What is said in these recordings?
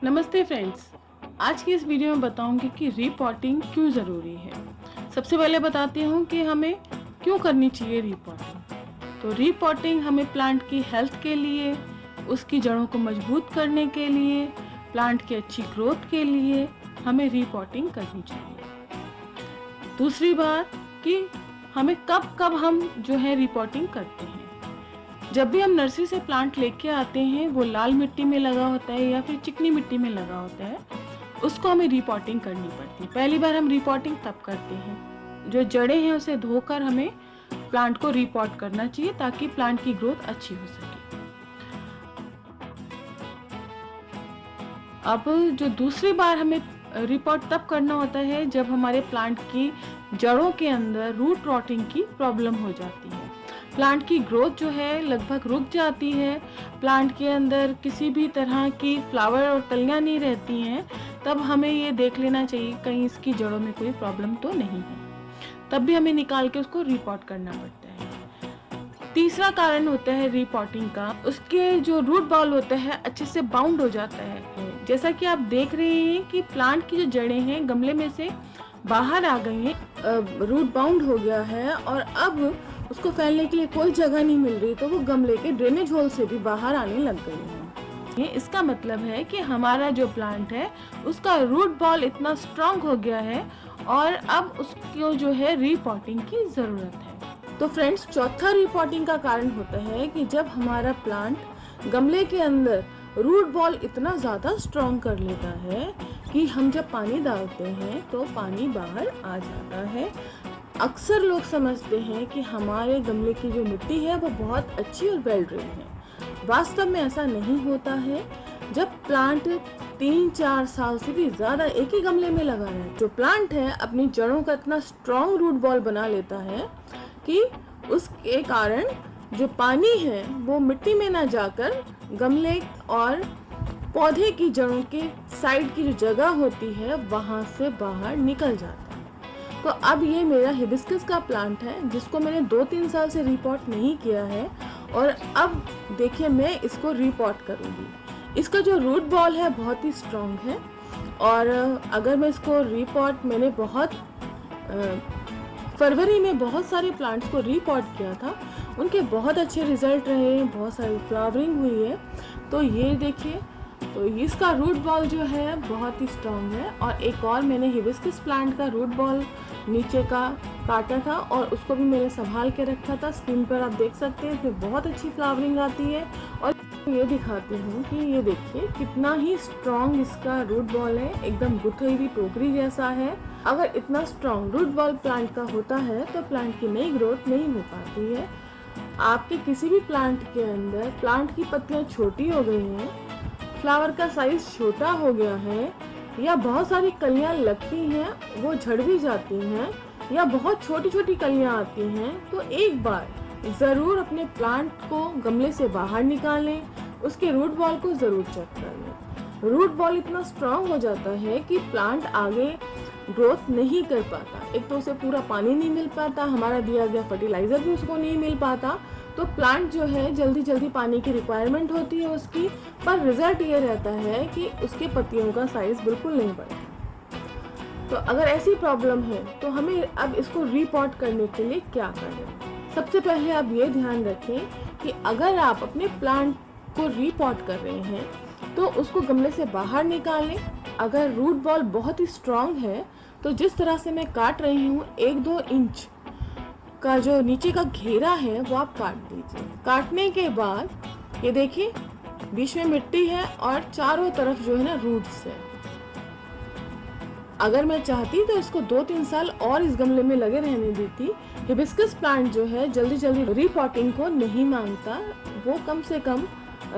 नमस्ते फ्रेंड्स। आज की इस वीडियो में बताऊंगी कि रीपॉटिंग क्यों ज़रूरी है। सबसे पहले बताती हूँ कि हमें क्यों करनी चाहिए रीपॉटिंग। तो रीपॉटिंग हमें प्लांट की हेल्थ के लिए, उसकी जड़ों को मजबूत करने के लिए, प्लांट की अच्छी ग्रोथ के लिए हमें रीपॉटिंग करनी चाहिए। दूसरी बात कि हमें कब कब हम जो है रीपॉटिंग करते हैं। जब भी हम नर्सरी से प्लांट लेके आते हैं, वो लाल मिट्टी में लगा होता है या फिर चिकनी मिट्टी में लगा होता है, उसको हमें रीपॉटिंग करनी पड़ती है। पहली बार हम रीपॉटिंग तब करते हैं, जो जड़ें हैं उसे धोकर हमें प्लांट को रीपॉट करना चाहिए ताकि प्लांट की ग्रोथ अच्छी हो सके। अब जो दूसरी बार हमें रिपोर्ट तब करना होता है जब हमारे प्लांट की जड़ों के अंदर रूट रॉटिंग की प्रॉब्लम हो जाती है। प्लांट की ग्रोथ जो है लगभग रुक जाती है, प्लांट के अंदर किसी भी तरह की फ्लावर और कलियां नहीं रहती हैं, तब हमें ये देख लेना चाहिए कहीं इसकी जड़ों में कोई प्रॉब्लम तो नहीं है। तब भी हमें निकाल के उसको रिपोर्ट करना पड़ता है। तीसरा कारण होता है रीपॉटिंग का, उसके जो रूट बॉल होता है अच्छे से बाउंड हो जाता है। जैसा कि आप देख रहे हैं कि प्लांट की जो जड़ें हैं गमले में से बाहर आ गई हैं, रूट बाउंड हो गया है और अब उसको फैलने के लिए कोई जगह नहीं मिल रही, तो वो गमले के ड्रेनेज होल से भी बाहर आने लग गई है। ये इसका मतलब है कि हमारा जो प्लांट है उसका रूट बॉल इतना स्ट्रांग हो गया है और अब उसको जो है रीपॉटिंग की जरूरत है। तो फ्रेंड्स, चौथा रीपॉटिंग का कारण होता है कि जब हमारा प्लांट गमले के अंदर रूट बॉल इतना ज़्यादा स्ट्रॉन्ग कर लेता है कि हम जब पानी डालते हैं तो पानी बाहर आ जाता है। अक्सर लोग समझते हैं कि हमारे गमले की जो मिट्टी है वो बहुत अच्छी और वेल ड्रेन है। वास्तव में ऐसा नहीं होता है। जब प्लांट 3-4 साल से भी ज़्यादा एक ही गमले में लगा है, जो प्लांट है अपनी जड़ों का इतना स्ट्रॉन्ग रूट बॉल बना लेता है कि उसके कारण जो पानी है वो मिट्टी में ना जाकर गमले और पौधे की जड़ों के साइड की जो जगह होती है वहां से बाहर निकल जाता है। तो अब ये मेरा हिबिस्कस का प्लांट है जिसको मैंने 2-3 साल से रीपॉट नहीं किया है और अब देखिए मैं इसको रीपॉट करूंगी। इसका जो रूट बॉल है बहुत ही स्ट्रॉन्ग है और अगर मैं इसको रीपॉट मैंने फरवरी में बहुत सारे प्लांट्स को रीपॉट किया था, उनके बहुत अच्छे रिजल्ट रहे हैं, बहुत सारी फ्लावरिंग हुई है। तो ये देखिए, तो इसका रूट बॉल जो है बहुत ही स्ट्रॉन्ग है। और एक और मैंने हिबिस्कस प्लांट का रूट बॉल नीचे का काटा था और उसको भी मैंने संभाल के रखा था। स्क्रीन पर आप देख सकते हैं इसमें बहुत अच्छी फ्लावरिंग आती है। और ये दिखाती हूँ कि ये देखिए कितना ही स्ट्रॉन्ग इसका रूट बॉल है, एकदम गुथी हुई टोकरी जैसा है। अगर इतना स्ट्रॉन्ग रूट बॉल प्लांट का होता है तो प्लांट की नई ग्रोथ नहीं हो पाती है। आपके किसी भी प्लांट के अंदर प्लांट की पत्तियां छोटी हो गई हैं, फ्लावर का साइज छोटा हो गया है या बहुत सारी कलियां लगती हैं वो झड़ भी जाती हैं या बहुत छोटी छोटी कलियां आती हैं, तो एक बार ज़रूर अपने प्लांट को गमले से बाहर निकालें, उसके रूट बॉल को ज़रूर चेक कर लें। रूट बॉल इतना स्ट्रांग हो जाता है कि प्लांट आगे ग्रोथ नहीं कर पाता। एक तो उसे पूरा पानी नहीं मिल पाता, हमारा दिया गया फर्टिलाइज़र भी उसको नहीं मिल पाता, तो प्लांट जो है जल्दी जल्दी पानी की रिक्वायरमेंट होती है उसकी, पर रिजल्ट ये रहता है कि उसके पत्तियों का साइज़ बिल्कुल नहीं बढ़ता। तो अगर ऐसी प्रॉब्लम है तो हमें अब इसको रीपॉट करने के लिए क्या करें। सबसे पहले आप ये ध्यान रखें कि अगर आप अपने प्लांट को रीपॉट कर रहे हैं तो उसको गमले से बाहर निकालें। अगर रूट बॉल बहुत ही स्ट्रांग है तो जिस तरह से मैं काट रही हूँ 1-2 इंच का जो नीचे का घेरा है वो आप काट दीजिए। काटने के बाद ये देखिए बीच में मिट्टी है और चारों तरफ जो है ना रूट्स है। अगर मैं चाहती तो इसको 2-3 साल और इस गमले में लगे रहने देती। हिबिस्कस प्लांट जो है जल्दी जल्दी रीपॉटिंग को नहीं मांगता, वो कम से कम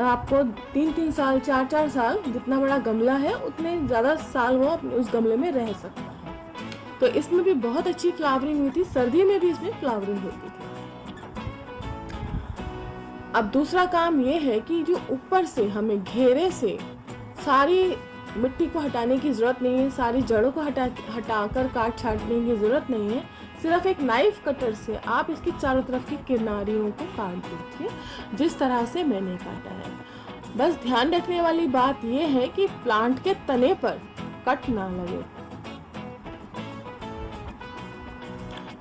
आपको 3-3 साल 4-4 साल, जितना बड़ा गमला है उतने ज़्यादा साल वो उस गमले में रह सकता है। तो इसमें भी बहुत अच्छी फ्लावरिंग हुई थी, सर्दी में भी इसमें फ्लावरिंग होती थी। अब दूसरा काम ये है कि जो ऊपर से हमें घेरे से सारी मिट्टी को हटाने की ज़रूरत नहीं है, सारी जड़ों को हटाकर काट छाटने की ज़रूरत नहीं है। सिर्फ एक नाइफ कटर से आप इसकी चारों तरफ की किनारियों को काट दीजिए जिस तरह से मैंने काटा है। बस ध्यान रखने वाली बात यह है कि प्लांट के तने पर कट ना लगे।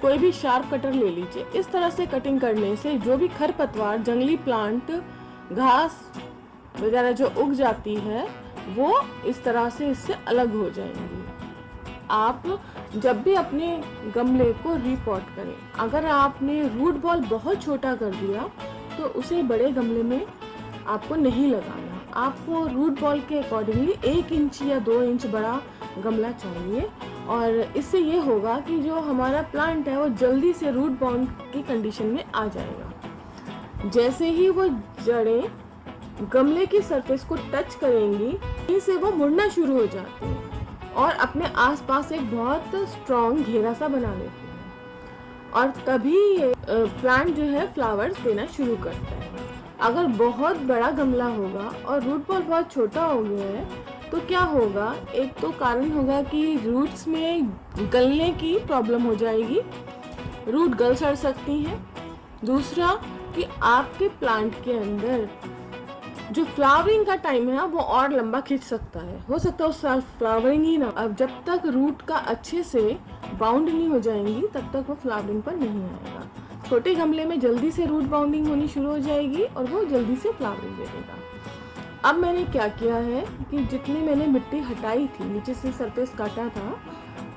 कोई भी शार्प कटर ले लीजिए। इस तरह से कटिंग करने से जो भी खरपतवार, जंगली प्लांट, घास वगैरह जो उग जाती है वो इस तरह से इससे अलग हो जाएंगी। आप जब भी अपने गमले को रीपॉट करें, अगर आपने रूट बॉल बहुत छोटा कर दिया तो उसे बड़े गमले में आपको नहीं लगाना। आपको रूट बॉल के अकॉर्डिंगली 1 इंच या 2 इंच बड़ा गमला चाहिए, और इससे ये होगा कि जो हमारा प्लांट है वो जल्दी से रूट बाउंड की कंडीशन में आ जाएगा। जैसे ही वो जड़ें गमले की सरफेस को टच करेंगी, इनसे वो मुड़ना शुरू हो जाती हैं और अपने आसपास एक बहुत स्ट्रॉन्ग घेरा सा बना लेती हैं, और तभी ये प्लांट जो है फ्लावर्स देना शुरू करता है। अगर बहुत बड़ा गमला होगा और रूट बॉल बहुत छोटा हो गया है तो क्या होगा, एक तो कारण होगा कि रूट्स में गलने की प्रॉब्लम हो जाएगी, रूट गल सड़ सकती हैं। दूसरा कि आपके प्लांट के अंदर जो फ्लावरिंग का टाइम है वो और लंबा खींच सकता है। हो सकता है उस साल फ्लावरिंग ही ना, अब जब तक रूट का अच्छे से बाउंड नहीं हो जाएंगी तब तक वो फ्लावरिंग पर नहीं आएगा। छोटे गमले में जल्दी से रूट बाउंडिंग होनी शुरू हो जाएगी और वो जल्दी से फ्लावरिंग दे देगा। अब मैंने क्या किया है कि जितनी मैंने मिट्टी हटाई थी, नीचे से सरफेस काटा था,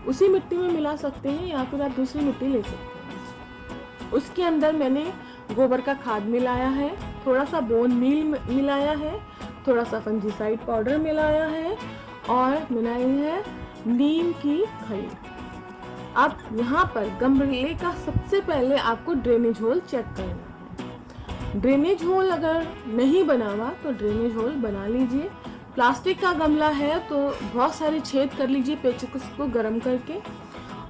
उसी मिट्टी में मिला सकते हैं या फिर आप दूसरी मिट्टी ले सकते हैं। उसके अंदर मैंने गोबर का खाद मिलाया है, थोड़ा सा बोन मील मिलाया है, थोड़ा सा फंजीसाइड पाउडर मिलाया है और मिलाई है नीम की खली। अब यहाँ पर गमले का सबसे पहले आपको ड्रेनेज होल चेक करना है। ड्रेनेज होल अगर नहीं बना हुआ तो ड्रेनेज होल बना लीजिए। प्लास्टिक का गमला है तो बहुत सारे छेद कर लीजिए पेचकस को गर्म करके,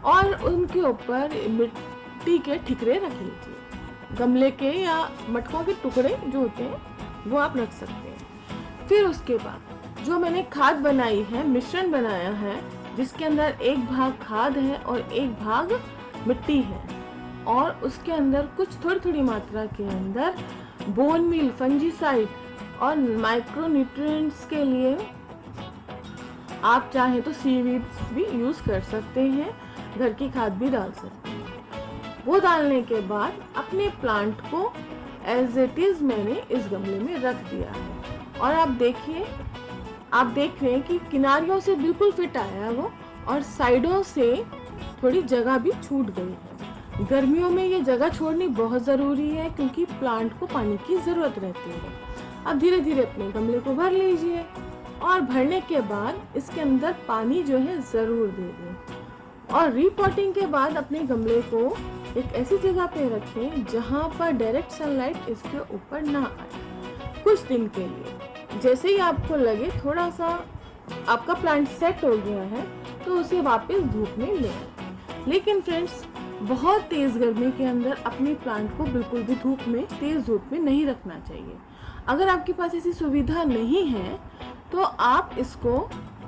और उनके ऊपर मिट्टी के ठिकरे रख लीजिए। गमले के या मटकों के टुकड़े जो होते हैं वो आप रख सकते हैं। फिर उसके बाद जो मैंने खाद बनाई है, मिश्रण बनाया है, जिसके अंदर एक भाग खाद है और एक भाग मिट्टी है, और उसके अंदर कुछ थोड़ी थोड़ी मात्रा के अंदर बोन मील, फंजीसाइड और माइक्रो न्यूट्रिएंट्स के लिए आप चाहें तो सीवीड्स भी यूज कर सकते हैं, घर की खाद भी डाल सकते हैं। वो डालने के बाद अपने प्लांट को एज इट इज मैंने इस गमले में रख दिया है, और आप देखिए, आप देख रहे हैं कि किनारियों से बिल्कुल फिट आया है वो, और साइडों से थोड़ी जगह भी छूट गई है। गर्मियों में ये जगह छोड़नी बहुत ज़रूरी है क्योंकि प्लांट को पानी की ज़रूरत रहती है। अब धीरे धीरे अपने गमले को भर लीजिए, और भरने के बाद इसके अंदर पानी जो है ज़रूर दे दें, और रीपॉटिंग के बाद अपने गमले को एक ऐसी जगह पे रखें जहाँ पर डायरेक्ट सनलाइट इसके ऊपर ना आए कुछ दिन के लिए। जैसे ही आपको लगे थोड़ा सा आपका प्लांट सेट हो गया है तो उसे वापस धूप में ले आए। लेकिन फ्रेंड्स, बहुत तेज़ गर्मी के अंदर अपने प्लांट को बिल्कुल भी धूप में, तेज़ धूप में नहीं रखना चाहिए। अगर आपके पास ऐसी सुविधा नहीं है तो आप इसको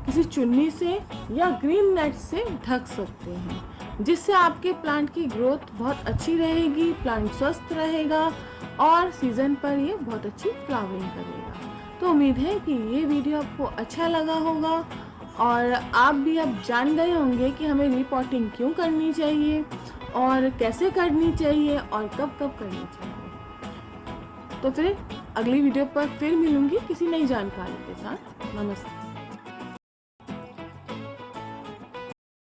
किसी चुन्नी से या ग्रीन नेट से ढक सकते हैं, जिससे आपके प्लांट की ग्रोथ बहुत अच्छी रहेगी, प्लांट स्वस्थ रहेगा और सीजन पर ये बहुत अच्छी फ्लावरिंग करेगा। तो उम्मीद है कि ये वीडियो आपको अच्छा लगा होगा और आप भी अब जान गए होंगे कि हमें रीपॉटिंग क्यों करनी चाहिए और कैसे करनी चाहिए और कब कब करनी चाहिए। तो फिर अगली वीडियो पर फिर मिलूंगी किसी नई जानकारी के साथ। नमस्ते।